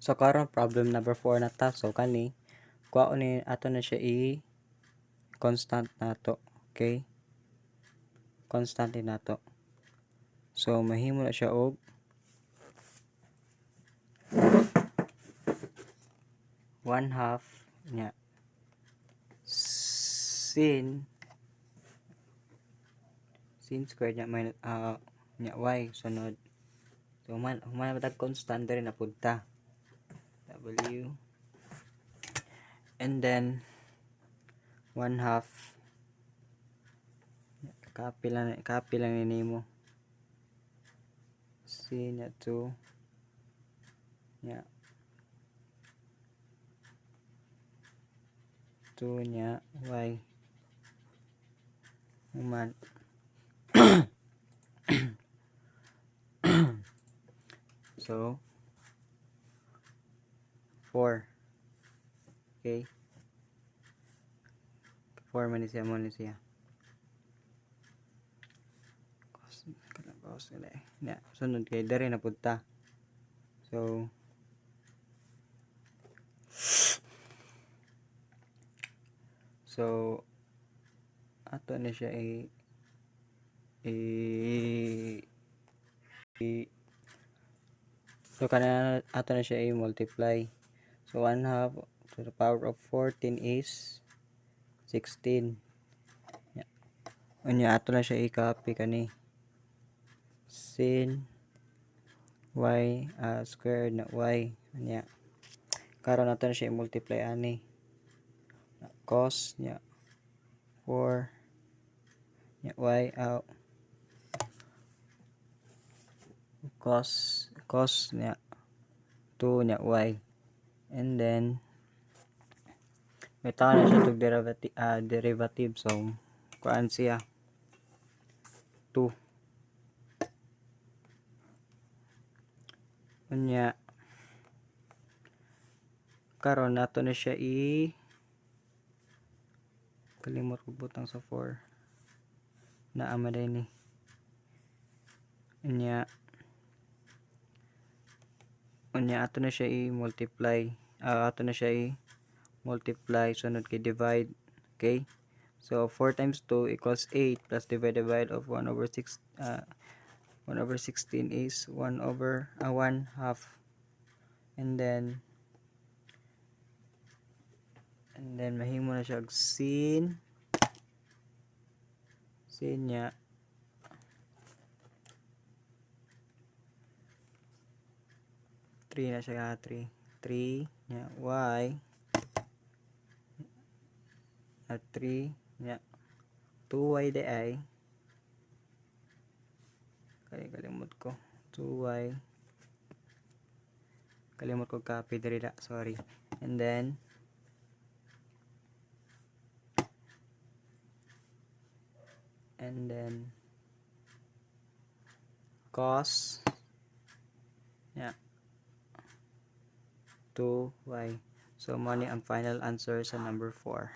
So karon problem number 4 na ta. So kani kuha ni ato na siya constant nato. Okay? Constant din nato. So mahimo na siya og 1/2 nya sin squared nya minus nya y sunod. So human matag constant diri na punta. W and then 1/2 copy lang ni nimo sin nya 2 nya 2 nya y human so 4. Okay, 4 man siya mo ni siya cos nila nya sunod kay dere na punta. So ato na siya so kana ato na siya multiply. So 1/2 to the power of 14 is 16. Unya ato na siya i-copy kani sin y squared na y. Unya karon nato na siya i-multiply ani cos nya 4 nya y cos nya 2 nya y and then may tawa na siya tog derivative so kuan siya 2 unya karon nato na siya kalimot ko butang sa 4 na amaday ni unya ato na siya i-multiply sunod kay divide. Okay, so 4 times 2 equals 8 plus divide of 1/6 1/16 is 1/1/2 and then mahimo na siya og sin nya 3 na siya 3 nya y 3 nya 2y di ay kalimot ko 2y kalimot ko copy diri da sorry and then cos nya 2y. So mo ni ang final answer sa number 4.